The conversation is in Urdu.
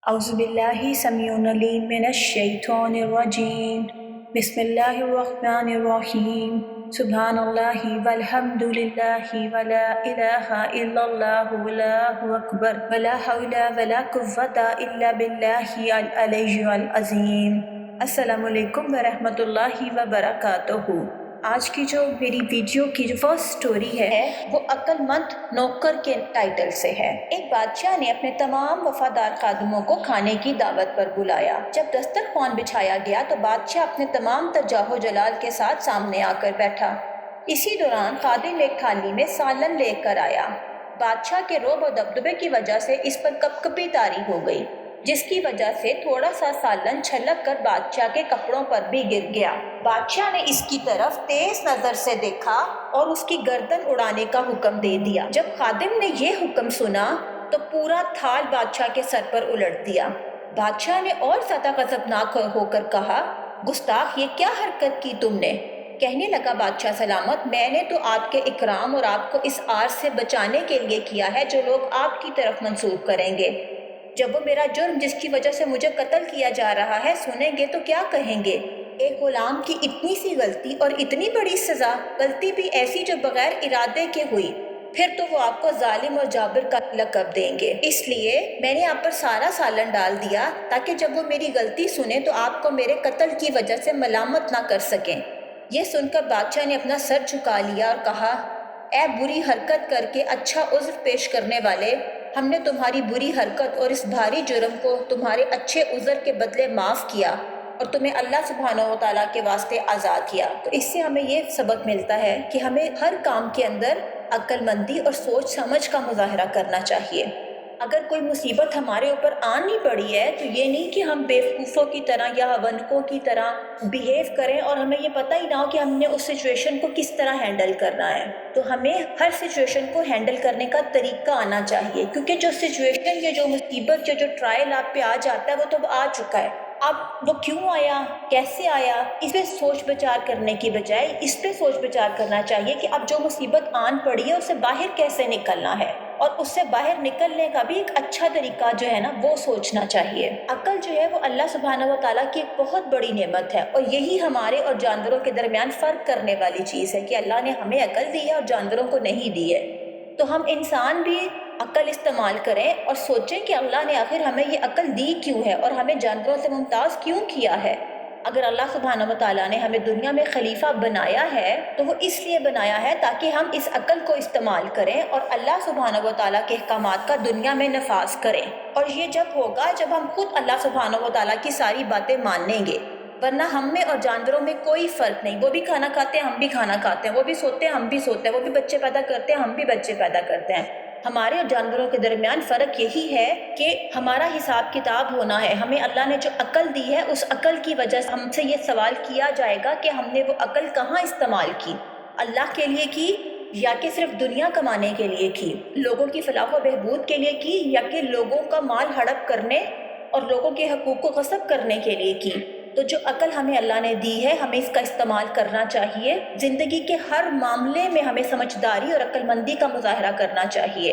اعوذ باللہ سمیع العلیم من الشیطان الرجیم بسم اللہ الرحمن الرحیم سبحان اللہ والحمد للہ ولا الہ الا اللہ واللہ اکبر ولا حول ولا قوة الا باللہ العلی العظیم۔ السلام علیکم ورحمۃ اللہ وبرکاتہ۔ آج کی جو میری ویڈیو کی جو فرسٹ سٹوری ہے وہ عقل مند نوکر کے ٹائٹل سے ہے۔ ایک بادشاہ نے اپنے تمام وفادار خادموں کو کھانے کی دعوت پر بلایا۔ جب دسترخوان بچھایا گیا تو بادشاہ اپنے تمام تجاہ و جلال کے ساتھ سامنے آ کر بیٹھا۔ اسی دوران خادم ایک تھالی میں سالن لے کر آیا۔ بادشاہ کے رعب و دبدبے کی وجہ سے اس پر کپکپی طاری ہو گئی، جس کی وجہ سے تھوڑا سا سالن چھلک کر بادشاہ کے کپڑوں پر بھی گر گیا۔ بادشاہ نے اس کی طرف تیز نظر سے دیکھا اور اس کی گردن اڑانے کا حکم دے دیا۔ جب خادم نے یہ حکم سنا تو پورا تھال بادشاہ کے سر پر الٹ دیا۔ بادشاہ نے اور زیادہ غضبناک ہو کر کہا، گستاخ، یہ کیا حرکت کی تم نے؟ کہنے لگا بادشاہ سلامت، میں نے تو آپ کے اکرام اور آپ کو اس آر سے بچانے کے لیے کیا ہے جو لوگ آپ کی طرف منسوب کریں گے۔ جب وہ میرا جرم جس کی وجہ سے مجھے قتل کیا جا رہا ہے سنیں گے تو کیا کہیں گے؟ ایک غلام کی اتنی سی غلطی اور اتنی بڑی سزا، غلطی بھی ایسی جو بغیر ارادے کے ہوئی، پھر تو وہ آپ کو ظالم اور جابر کا لقب دیں گے۔ اس لیے میں نے آپ پر سارا سالن ڈال دیا تاکہ جب وہ میری غلطی سنیں تو آپ کو میرے قتل کی وجہ سے ملامت نہ کر سکیں۔ یہ سن کر بادشاہ نے اپنا سر جھکا لیا اور کہا، اے بری حرکت کر کے اچھا عذر پیش کرنے والے، ہم نے تمہاری بری حرکت اور اس بھاری جرم کو تمہارے اچھے عذر کے بدلے معاف کیا اور تمہیں اللہ سبحانہ و تعالیٰ کے واسطے آزاد کیا۔ تو اس سے ہمیں یہ سبق ملتا ہے کہ ہمیں ہر کام کے اندر عقل مندی اور سوچ سمجھ کا مظاہرہ کرنا چاہیے۔ اگر کوئی مصیبت ہمارے اوپر آنی پڑی ہے تو یہ نہیں کہ ہم بیوقوفوں کی طرح یا ونکوں کی طرح بیہیو کریں اور ہمیں یہ پتہ ہی نہ ہو کہ ہم نے اس سچویشن کو کس طرح ہینڈل کرنا ہے۔ تو ہمیں ہر سچویشن کو ہینڈل کرنے کا طریقہ آنا چاہیے، کیونکہ جو سچویشن یا جو مصیبت یا جو ٹرائل آپ پہ آ جاتا ہے وہ تو آ چکا ہے۔ اب وہ کیوں آیا، کیسے آیا، اس پہ سوچ بچار کرنے کی بجائے اس پہ سوچ بچار کرنا چاہیے کہ اب جو مصیبت آن پڑی ہے اس سے باہر کیسے نکلنا ہے، اور اس سے باہر نکلنے کا بھی ایک اچھا طریقہ جو ہے نا وہ سوچنا چاہیے۔ عقل جو ہے وہ اللہ سبحانہ و تعالیٰ کی ایک بہت بڑی نعمت ہے، اور یہی ہمارے اور جانوروں کے درمیان فرق کرنے والی چیز ہے کہ اللہ نے ہمیں عقل دی ہے اور جانوروں کو نہیں دی ہے۔ تو ہم انسان بھی عقل استعمال کریں اور سوچیں کہ اللہ نے آخر ہمیں یہ عقل دی کیوں ہے اور ہمیں جانوروں سے ممتاز کیوں کیا ہے۔ اگر اللہ سبحانہ و تعالیٰ نے ہمیں دنیا میں خلیفہ بنایا ہے تو وہ اس لیے بنایا ہے تاکہ ہم اس عقل کو استعمال کریں اور اللہ سبحانہ و تعالیٰ کے احکامات کا دنیا میں نفاذ کریں، اور یہ جب ہوگا جب ہم خود اللہ سبحانہ و تعالیٰ کی ساری باتیں مان لیں گے، ورنہ ہم میں اور جانوروں میں کوئی فرق نہیں۔ وہ بھی کھانا کھاتے ہیں، ہم بھی کھانا کھاتے ہیں، وہ بھی سوتے ہیں، ہم بھی سوتے ہیں، وہ بھی بچے پیدا کرتے ہیں، ہم بھی بچے پیدا کرتے ہیں۔ ہمارے اور جانوروں کے درمیان فرق یہی ہے کہ ہمارا حساب کتاب ہونا ہے۔ ہمیں اللہ نے جو عقل دی ہے اس عقل کی وجہ سے ہم سے یہ سوال کیا جائے گا کہ ہم نے وہ عقل کہاں استعمال کی، اللہ کے لیے کی یا کہ صرف دنیا کمانے کے لیے کی، لوگوں کی فلاح و بہبود کے لیے کی یا کہ لوگوں کا مال ہڑپ کرنے اور لوگوں کے حقوق کو غصب کرنے کے لیے کی۔ تو جو عقل ہمیں اللہ نے دی ہے ہمیں اس کا استعمال کرنا چاہیے۔ زندگی کے ہر معاملے میں ہمیں سمجھداری اور عقل مندی کا مظاہرہ کرنا چاہیے۔